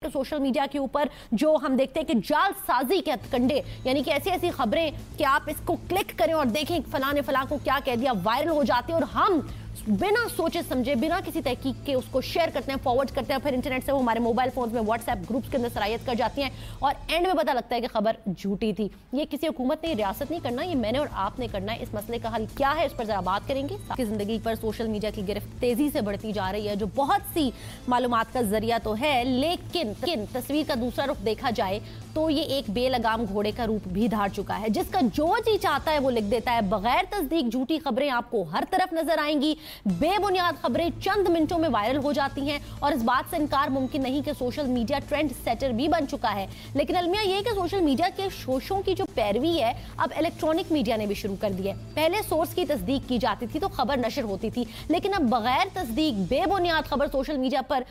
Project social media के ऊपर जो हम देखते हैं कि जालसाजी के हथकंडे, यानी कि ऐसी ऐसी खबरें कि आप इसको क्लिक करें और देखें फलां ने फलां को क्या कह दिया, वायरल हो जाती है और हम बिना सोचे समझे, बिना किसी तहकीक के उसको शेयर करते हैं, फॉरवर्ड करते हैं, फिर इंटरनेट से वो हमारे मोबाइल फोन्स में, व्हाट्सएप ग्रुप्स के अंदर सरायत कर जाती हैं और एंड में पता लगता है कि खबर झूठी थी। ये किसी हुकूमत ने, रियासत नहीं करना, ये मैंने और आपने करना है। इस मसले का हल क्या है, इस पर जरा बात करेंगे। आपकी जिंदगी पर सोशल मीडिया की गिरफ्त तेजी से बढ़ती जा रही है, जो बहुत सी मालूमात का जरिया तो है, लेकिन तस्वीर का दूसरा रुख देखा जाए तो ये एक बेलगाम घोड़े का रूप भी धार चुका है, जिसका जो जी चाहता है वो लिख देता है। बगैर तस्दीक झूठी खबरें आपको हर तरफ नजर आएंगी, बेबुनियाद खबरें चंद मिनटों में वायरल हो जाती हैं और इस बात से इनकार मुमकिन नहीं कि सोशल मीडिया ट्रेंड सेटर भी बन चुका है। लेकिन अलमिया ये कि सोशल मीडिया के शोशों की जो पैरवी है अब इलेक्ट्रॉनिक मीडिया ने भी शुरू कर दी है। पहले सोर्स की तस्दीक की जाती थी तो खबर नशर होती थी, लेकिन अब बगैर तस्दीक बेबुनियाद खबर सोशल मीडिया पर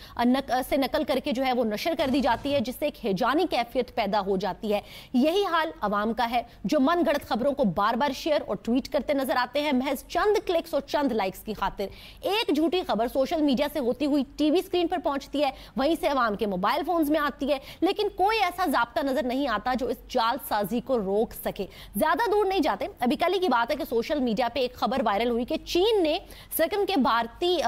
से नकल करके जो है वो नशर कर दी जाती है, जिससे एक हैजानी कैफियत पैदा हो जाती है। यही हाल अवाम का है, जो मन गढ़ंत खबरों को बार बार शेयर और ट्वीट करते नजर आते हैं महज चंद क्लिक्स और चंद लाइक्स की खातिर। एक झूठी खबर सोशल मीडिया से होती हुई टीवी स्क्रीन पर पहुंचती है, वहीं से अवाम के मोबाइल फोन्स में आती है, लेकिन कोई ऐसा जाब्ता नजर नहीं आता जो इस जालसाजी को रोक सके। ज्यादा दूर नहीं जाते, अभी कल ही की बात है कि सोशल मीडिया पे एक खबर वायरल हुई कि चीन ने सिक्किम के भारतीय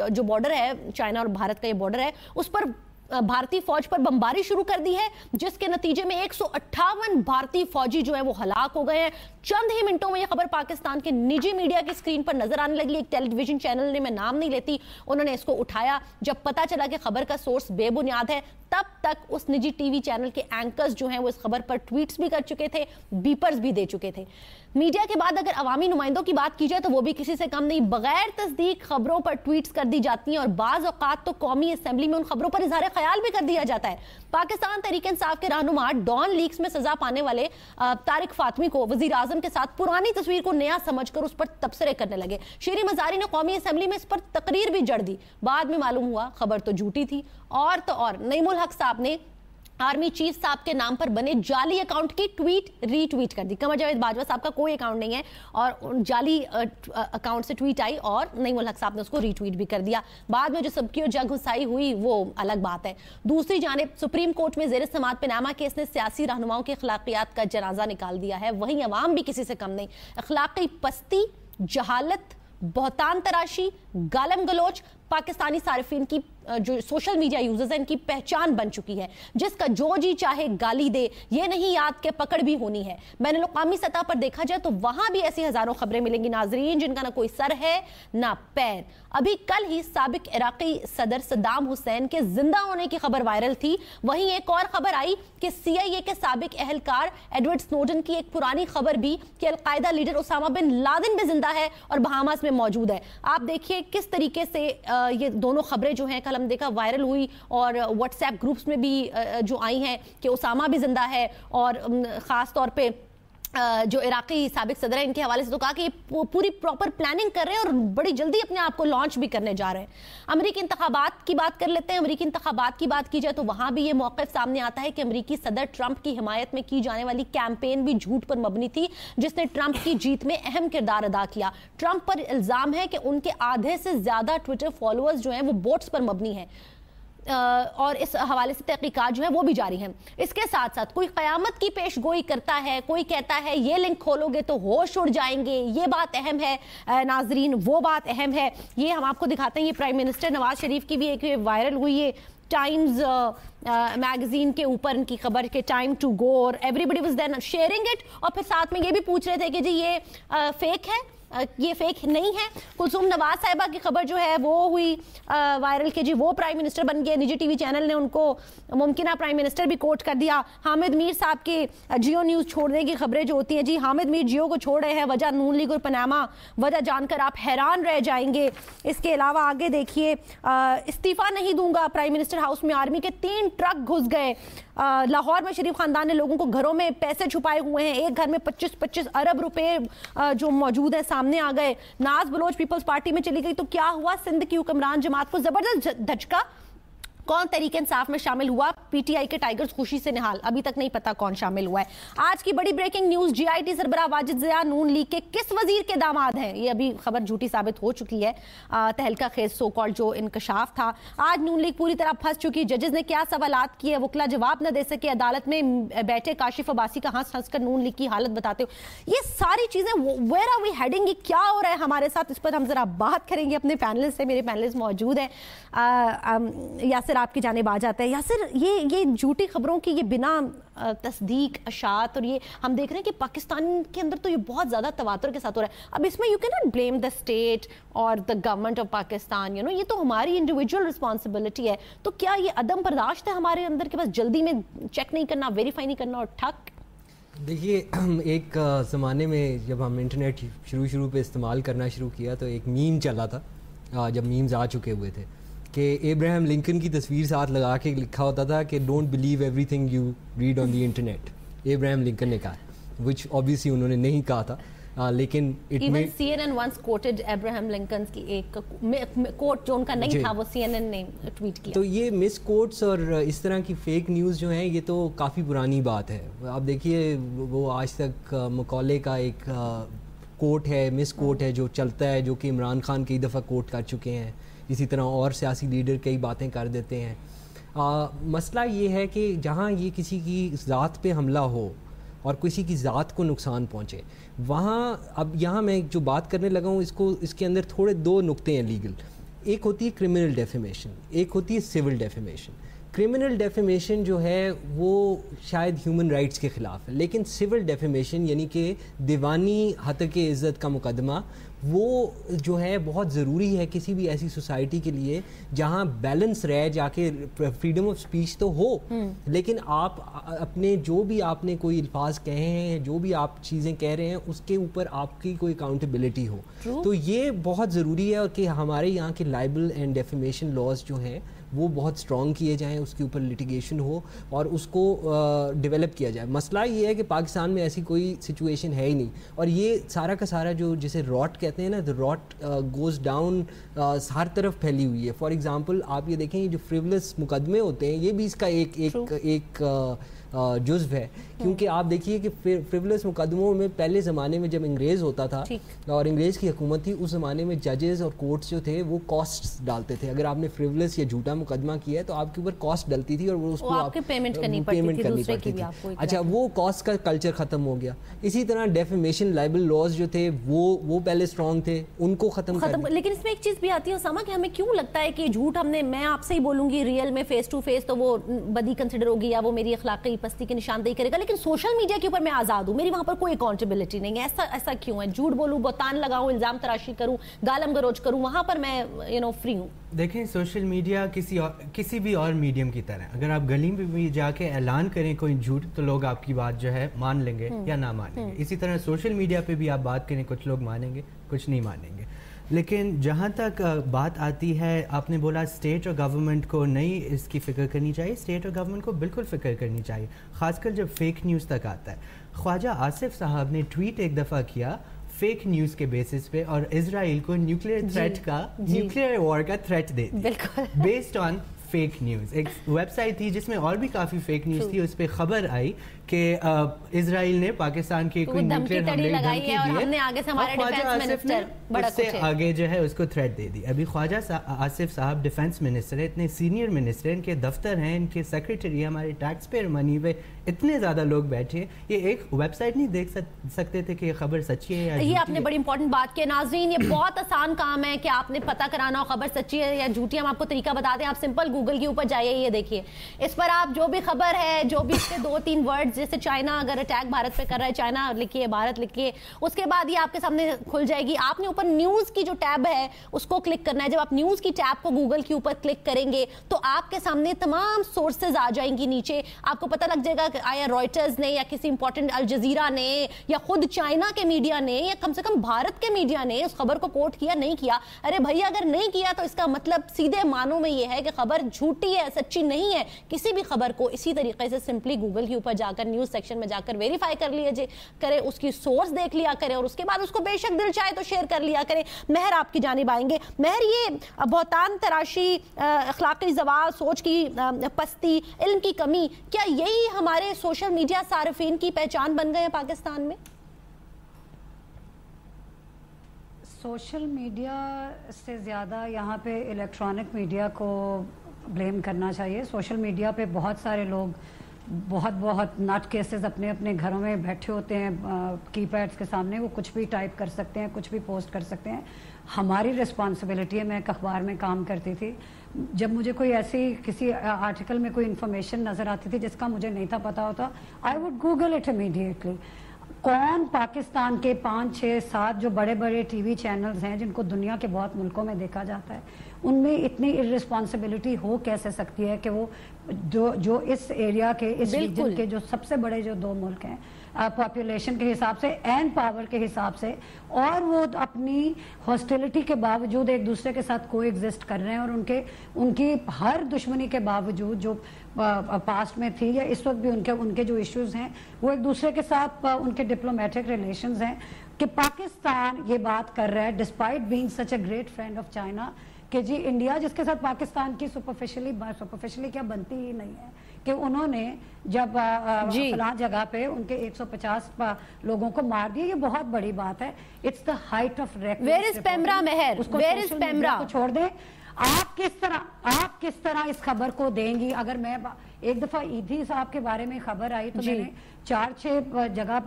जो बॉर्डर है, चाइना और भारत का ये बॉर्डर है, उस पर भारतीय फौज पर बमबारी शुरू कर दी है, जिसके नतीजे में 158 भारतीय फौजी जो है वो हलाक हो गए हैं। चंद ही मिनटों में यह खबर पाकिस्तान के निजी मीडिया की स्क्रीन पर नजर आने लगी। एक टेलीविजन चैनल ने, मैं नाम नहीं लेती, उन्होंने इसको उठाया। जब पता चला कि खबर का सोर्स बेबुनियाद है, तब तक उस निजी टीवी चैनल के एंकर्स जो हैं वो इस खबर पर ट्वीट्स भी कर चुके थे, बीपर्स भी दे चुके थे। मीडिया के बाद अगर अवामी नुमाइंदों की बात की जाए तो वो भी किसी से कम नहीं, बगैर तस्दीक खबरों पर ट्वीट्स कर दी जाती हैं और बाज औकात तो कौमी असेंबली में उन खबरों पर इजहार ख्याल भी कर दिया जाता है। पाकिस्तान तहरीक इंसाफ के रहनुमा डॉन लीक्स में सजा पाने वाले तारिक फातमी को वजीर आजम के साथ पुरानी तस्वीर को नया समझकर उस पर तबसरे करने लगे। शीरी मजारी ने कौमी असेंबली में इस पर तकरीर भी जड़ दी। बाद में मालूम हुआ खबर तो झूठी थी। और तो और नईमुल हक साहब ने आर्मी चीफ साहब के नाम पर बने जाली अकाउंट की ट्वीट रीट्वीट कर दी। कमर जावेद बाजवा साहब का कोई अकाउंट नहीं है और जाली अकाउंट से ट्वीट आई और नईमुल हक साहब ने उसको रीट्वीट भी कर दिया। बाद में जो सबकी जग घुसाई हुई वो अलग बात है। दूसरी जानिब सुप्रीम कोर्ट में ज़ेर समाअत पनामा केस ने सियासी रहनुमाओं की अखलाकियात का जनाजा निकाल दिया है। वहीं अवाम भी किसी से कम नहीं। अखलाकी पस्ती, जहालत, बहतान तराशी, गालम गलोच पाकिस्तानी सारिफीन की जो सोशल मीडिया यूजर्स हैं इनकी पहचान बन चुकी है। जिसका जो जी चाहे गाली दे, ये नहीं याद के पकड़ भी होनी है। बैनुल अक़वामी सतह पर देखा जाए तो वहां भी ऐसी हजारों खबरें मिलेंगी नाजरीन, जिनका ना कोई सर है ना पैर। अभी कल ही साबिक इराकी सदर सद्दाम हुसैन के जिंदा होने की खबर वायरल थी। वहीं एक और खबर आई कि CIA के साबिक अहलकार एडवर्ड स्नोडन की एक पुरानी खबर भी कि al Qaeda leader Osama bin Laden भी जिंदा है और बहामास में मौजूद है। आप देखिए किस तरीके से ये दोनों खबरें जो हैं कल हम देखा वायरल हुई और व्हाट्सएप ग्रुप्स में भी जो आई हैं कि उसामा भी जिंदा है और खास तौर पे जो इराकी साबिक सदर है इनके हवाले से तो कहा कि पूरी प्रॉपर प्लानिंग कर रहे हैं और बड़ी जल्दी अपने आप को लॉन्च भी करने जा रहे हैं। अमेरिकी इंतखाबात की बात कर लेते हैं। अमेरिकी इंतखाबात की बात की जाए तो वहां भी ये मौक़िफ़ सामने आता है कि अमेरिकी सदर ट्रंप की हिमायत में की जाने वाली कैंपेन भी झूठ पर मबनी थी, जिसने ट्रंप की जीत में अहम किरदार अदा किया। ट्रंप पर इल्जाम है कि उनके आधे से ज्यादा ट्विटर फॉलोअर्स जो हैं वो बोट्स पर मबनी है और इस हवाले से तहकीकात जो है वो भी जारी है। इसके साथ साथ कोई क़यामत की पेश गोई करता है, कोई कहता है ये लिंक खोलोगे तो होश उड़ जाएंगे। ये बात अहम है नाजरीन, वो बात अहम है। ये हम आपको दिखाते हैं, ये प्राइम मिनिस्टर नवाज शरीफ की भी एक वायरल हुई है टाइम्स मैगजीन के ऊपर इनकी खबर के टाइम टू गो और everybody was then sharing it और फिर साथ में ये भी पूछ रहे थे कि जी ये फेक है, ये फेक नहीं है। कुलसूम नवाज साहिबा की खबर जो है वो हुई वायरल कि जी वो प्राइम मिनिस्टर बन गए। निजी टीवी चैनल ने उनको मुमकिना प्राइम मिनिस्टर भी कोट कर दिया। हामिद मीर साहब के जियो न्यूज़ छोड़ने की खबरें जो होती हैं, जी हामिद मीर जियो को छोड़ रहे हैं, वजह नून लीग और पनामा, वजह जानकर आप हैरान रह जाएंगे। इसके अलावा आगे देखिए, इस्तीफा नहीं दूंगा, प्राइम मिनिस्टर हाउस में आर्मी के 3 ट्रक घुस गए। लाहौर में शरीफ खानदान ने लोगों को घरों में पैसे छुपाए हुए हैं, एक घर में 25-25 अरब रुपए जो मौजूद है सामने आ गए। नाज बलोच पीपल्स पार्टी में चली गई तो क्या हुआ, सिंध की हुक्मरान जमात को जबरदस्त झटका। कौन तहरीक इंसाफ में शामिल हुआ, पीटीआई के टाइगर्स खुशी से निहाल, अभी तक नहीं पता कौन शामिल हुआ है। आज की बड़ी ब्रेकिंग न्यूज, जीआईटी सरबराह वाजिद ज़िया नून लीग के किस वजीर के दामाद हैं, ये अभी खबर झूठी साबित हो चुकी है। तहलका खेज सो कॉल्ड जो इंकशाफ था। आज नून लीग पूरी तरह फंस चुकी, जजेस ने क्या सवालात किए, वकला जवाब न दे सके, अदालत में बैठे काशिफ अब्बासी का हंस हंस कर नून लीग की हालत बताते हो। ये सारी चीजें वेयर आर वी हेडिंग, क्या हो रहा है हमारे साथ, इस पर हम जरा बात करेंगे अपने पैनलिस्ट से। मेरे पैनलिस्ट मौजूद हैं। यासिर आपकी जानिब आ जाते हैं। यासिर, ये झूठी खबरों की ये बिना तस्दीक अशात, और ये हम देख रहे हैं कि पाकिस्तान के अंदर तो ये बहुत ज़्यादा तवातुर के साथ हो रहा है। अब इसमें you can not blame the state और द गवर्नमेंट ऑफ पाकिस्तान, ये तो हमारी इंडिविजुअल रिस्पॉन्सिबिलिटी है। तो क्या ये अदम बर्दाश्त है हमारे अंदर के बस जल्दी में चेक नहीं करना, वेरीफाई नहीं करना और ठक? देखिए, एक ज़माने में जब हम इंटरनेट शुरू पे इस्तेमाल करना शुरू किया तो एक मीम चला था, जब मीम्स आ चुके हुए थे, कि एब्राहम लिंकन की तस्वीर साथ लगा के लिखा होता था कि don't believe everything you read on the internet. Abraham Lincoln ने कहा, विच ऑब्वियसली उन्होंने नहीं कहा था, लेकिन even CNN once quoted Abraham Lincoln की एक कोट जो उनका नहीं था, वो CNN ने ट्वीट किया। तो ये मिस कोट्स और इस तरह की फेक न्यूज़ जो हैं, ये तो काफ़ी पुरानी बात है। आप देखिए, वो आज तक मकौले का एक कोट है, मिस कोट है जो चलता है, जो कि इमरान खान कई दफ़ा कोट कर चुके हैं। इसी तरह और सियासी लीडर कई बातें कर देते हैं। मसला ये है कि जहाँ ये किसी की ज़ात पे हमला हो और किसी की ज़ात को नुकसान पहुँचे, वहाँ अब यहाँ मैं जो बात करने लगा हूँ, इसके अंदर थोड़े दो नुक्ते हैं लीगल। एक होती है क्रिमिनल डेफेमेशन, एक होती है सिविल डेफेमेशन। क्रिमिनल डेफेमेशन जो है वो शायद ह्यूमन राइट्स के ख़िलाफ़ है, लेकिन सिविल डेफेमेशन यानी कि दीवानी हतक इज़्ज़त का मुकदमा, वो जो है बहुत ज़रूरी है किसी भी ऐसी सोसाइटी के लिए जहाँ बैलेंस रहे, जाके फ्रीडम ऑफ स्पीच तो हो, लेकिन आप अपने जो भी आपने कोई अल्फाज कहे हैं, जो भी आप चीज़ें कह रहे हैं, उसके ऊपर आपकी कोई अकाउंटेबिलिटी हो। तो ये बहुत ज़रूरी है कि हमारे यहाँ के लाइबल एंड डेफेमेशन लॉज जो हैं वो बहुत स्ट्रॉन्ग किए जाएं, उसके ऊपर लिटिगेशन हो और उसको डेवलप किया जाए। मसला ये है कि पाकिस्तान में ऐसी कोई सिचुएशन है ही नहीं, और ये सारा का सारा जो जिसे रॉट कहते हैं ना, द रॉट गोज़ डाउन, हर तरफ फैली हुई है। फॉर एग्जांपल आप ये देखें, ये जो फ्रिवलस मुकदमे होते हैं, ये भी इसका एक जुज़्व है, क्योंकि आप देखिए कि फ्रिवलस मुकदमों में पहले ज़माने में जब अंग्रेज़ होता था और अंग्रेज़ की हुकूमत थी, उस ज़माने में जजेस और कोर्ट्स जो थे वो कॉस्ट्स डालते थे। अगर आपने फ्रिवलस या झूठा मुकदमा किया है तो आपके ऊपर कॉस्ट डलती थी और वो उसको आपके पेमेंट करनी पड़ती थी। अच्छा, वो कॉस्ट का कल्चर ख़त्म हो गया। इसी तरह डेफेमेशन लाइबल लॉज जो थे वो पहले स्ट्रॉन्ग थे, उनको ख़त्म। लेकिन इसमें एक चीज़ भी आती है उसामा, कि हमें क्यों लगता है कि झूठ हमने, मैं आपसे ही बोलूँगी रियल में फेस टू फेस तो वो बदी कंसिडर होगी या वो मेरी अखलाकी पस्ती की निशानदेही करेगा, लेकिन सोशल मीडिया के ऊपर मैं आजाद हूं, मेरी वहां पर कोई अकाउंटेबिलिटी नहीं है। ऐसा क्यों है? झूठ बोलूं, बहतान लगाऊं, इल्जाम तराशी करूं, गालम गरोज करूं, वहां पर मैं फ्री हूं। देखें, सोशल मीडिया किसी भी और मीडियम की तरह, अगर आप गली में भी जाके ऐलान करें कोई झूठ, तो लोग आपकी बात जो है मान लेंगे या ना मानेंगे। इसी तरह सोशल मीडिया पे भी आप बात करें, कुछ लोग मानेंगे, कुछ नहीं मानेंगे। लेकिन जहाँ तक बात आती है, आपने बोला स्टेट और गवर्नमेंट को नहीं इसकी फ़िक्र करनी चाहिए। स्टेट और गवर्नमेंट को बिल्कुल फ़िक्र करनी चाहिए, ख़ासकर जब फेक न्यूज़ तक आता है। ख्वाजा आसिफ साहब ने ट्वीट एक दफ़ा किया फेक न्यूज़ के बेसिस पे, और इजराइल को न्यूक्लियर वॉर का थ्रेट दे दिया बेस्ड ऑन फेक न्यूज़। एक वेबसाइट थी जिसमें और भी काफ़ी फेक न्यूज़ थी, उस पर खबर आई कि इजराइल ने पाकिस्तान के कोई न्यूक्लियर हमले धमकी दी है, आगे जो है उसको थ्रेट दे दी। अभी ख्वाजा आसिफ साहब डिफेंस मिनिस्टर है, इतने सीनियर मिनिस्टर, इनके दफ्तर हैं, इनके सेक्रेटरी, हमारे टैक्स पेयर मनी पे इतने ज़्यादा लोग बैठे, ये एक वेबसाइट नहीं देख सकते थे कि ये खबर सच्ची है या झूठी है। ये आपने बड़ी इंपॉर्टेंट बात की नाज़रीन, ये बहुत आसान काम है कि आपने पता कराना हो खबर सच्ची है या झूठी। हम आपको तरीका बताते हैं, आप सिंपल गूगल के ऊपर जाइए, ये देखिए, इस पर आप जो भी खबर है, जो भी इसके 2-3 वर्ड्स, जैसे चाइना अगर अटैक भारत पे कर रहा है, चाइना लिखिए, भारत लिखिए, उसके बाद ये आपके सामने खुल जाएगी। आपने ऊपर न्यूज़ की जो टैब है उसको क्लिक करना है। जब आप न्यूज़ की टैब को गूगल के ऊपर क्लिक करेंगे तो आपके सामने तमाम सोर्सेज आ जाएंगी नीचे। आपको पता लग जाएगा कि आया रॉयटर्स ने या किसी इंपॉर्टेंट अल जजीरा ने या खुद चाइना के मीडिया ने या कम से कम भारत के मीडिया ने उस खबर को कोट किया, नहीं किया। अरे भैया, अगर नहीं किया तो इसका मतलब सीधे मानों में यह है कि खबर جھوٹی ہے, سچی نہیں ہے, کسی بھی خبر کو اسی طریقے سے سمپلی گوگل کے اوپر جا کر نیوز سیکشن میں جا کر ویریفائی کر لیا کرے, اس کی سورس دیکھ لیا کرے, اور اس کے بعد اس کو بے شک دل چاہے تو شیئر کر لیا کرے. مہر آپ کی جانب آئیں گے. مہر, یہ بہتان تراشی, اخلاقی زوال, سوچ کی پستی, علم کی کمی, کیا یہی ہمارے سوشل میڈیا صارفین کی پہچان بن گئے ہیں پاکستان میں؟ سوشل میڈیا سے زیادہ یہاں پہ الیکٹرانک میڈیا کو بلیم کرنا چاہیے. سوشل میڈیا پہ بہت سارے لوگ بہت نٹ کیسز اپنے اپنے گھروں میں بیٹھے ہوتے ہیں کی پیڈز کے سامنے, وہ کچھ بھی ٹائپ کر سکتے ہیں, کچھ بھی پوسٹ کر سکتے ہیں. ہماری رسپانسبلٹی ہے. میں ایک اخبار میں کام کرتی تھی, جب مجھے کوئی ایسی کسی آرٹیکل میں کوئی انفارمیشن نظر آتی تھی جس کا مجھے نہیں تھا پتا ہوتا, I would Google it immediately. کون پاکستان کے 5 6 7 جو بڑے بڑے ٹی وی چینلز ہیں جن کو دنیا کے بہت ملکوں میں دیکھا جاتا ہے, ان میں اتنی ارسپانسبلٹی ہو کیسے سکتی ہے کہ وہ جو اس ایریا کے, اس ریجن کے جو سب سے بڑے جو 2 ملک ہیں پاپولیشن کے حساب سے اینڈ پاور کے حساب سے, اور وہ اپنی ہاسٹیلٹی کے باوجود ایک دوسرے کے ساتھ کو ایگزسٹ کر رہے ہیں, اور ان کی ہر دشمنی کے باوجود جو پاسٹ میں تھی یا اس وقت بھی ان کے جو ایشوز ہیں وہ ایک دوسرے کے ساتھ ان کے ڈپلومیٹک ریلیشنز ہیں, کہ پاکستان یہ بات کر رہا ہے despite being such a great friend of China کہ جی انڈیا جس کے ساتھ پاکستان کی سپرفیشلی کیا بنتی ہی نہیں ہے, کہ انہوں نے جب فلاں جگہ پہ ان کے 150 لوگوں کو مار دیا, یہ بہت بڑی بات ہے. It's the height of record. Where is PEMRA مہر, ویئر از پیمرا کو چھوڑ دیں. آپ کس طرح اس خبر کو دیں گی؟ اگر میں ایک دفعہ ایدھی صاحب کے بارے میں خبر آئی تو میں نے 4-6 جگہ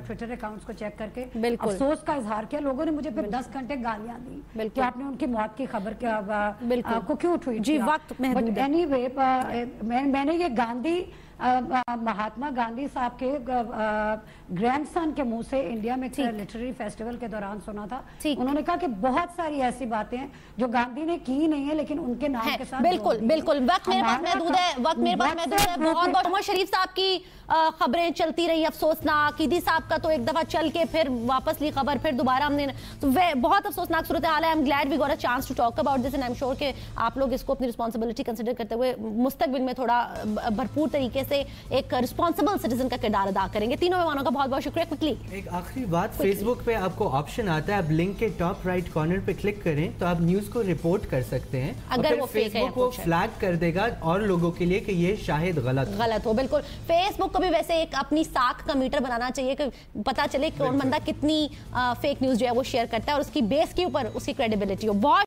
ٹویٹر اکاؤنٹس کو چیک کر کے افسوس کا اظہار کیا. لوگوں نے مجھے پھر 10 گھنٹے گالیاں دی کہ آپ نے ان کی موت کی خبر کو کیوں ٹویٹ کیا. وقت محدود ہے. اینی وے میں نے یہ گاندھی مہاتما گاندھی صاحب کے گرینڈ سن کے منہ سے انڈیا میں لٹریری فیسٹیول کے دوران سنا تھا. انہوں نے کہا کہ بہت ساری ایسی باتیں ہیں جو گاندھی نے کی نہیں ہے لیکن ان کے نام کے ساتھ. بالکل وقت میرے پاس محدود ہے, بہت بہت. عمر شریف صاحب کی خبریں چلتی رہی افسوسناک, ایدھی صاحب کا تو ایک دفعہ چل کے پھر واپس لی خبر, پھر دوبارہ ہم نے, بہت افسوسناک صورتحال ہے. I am glad we got a chance to talk about this, and I am sure کہ آپ لوگ اس کو اپنی رسپانسبلٹی کنسیڈر کرتے ہوئے مستقبل میں تھوڑا بھرپور طریقے سے ایک رسپانسبل سٹیزن کا کردار ادا کریں گے. تینوں مہمانوں کا بہت بہت شکریہ. کوئکلی ایک آخری بات, فیس بک پہ آپ کو آپشن آتا ہے, آپ لنک کے ٹاپ رائٹ کارنر پہ کلک کریں تو آپ نیوز کو رپورٹ کر سکتے ہیں, اگر وہ فیس بک کو فلیگ کر دے گا اور لوگوں کے لیے کہ یہ شاہد غلط ہو. بالکل. فیس بک کو بھی ویسے ایک اپنی ساکھ کا میٹر بنانا چاہیے کہ پتا چلے کون بندہ کتنی فیک نیوز جو ہے وہ شیئر کرتا ہے اور اس کی بیس کے اوپر اس کی کریڈیبلٹی ہو. بہت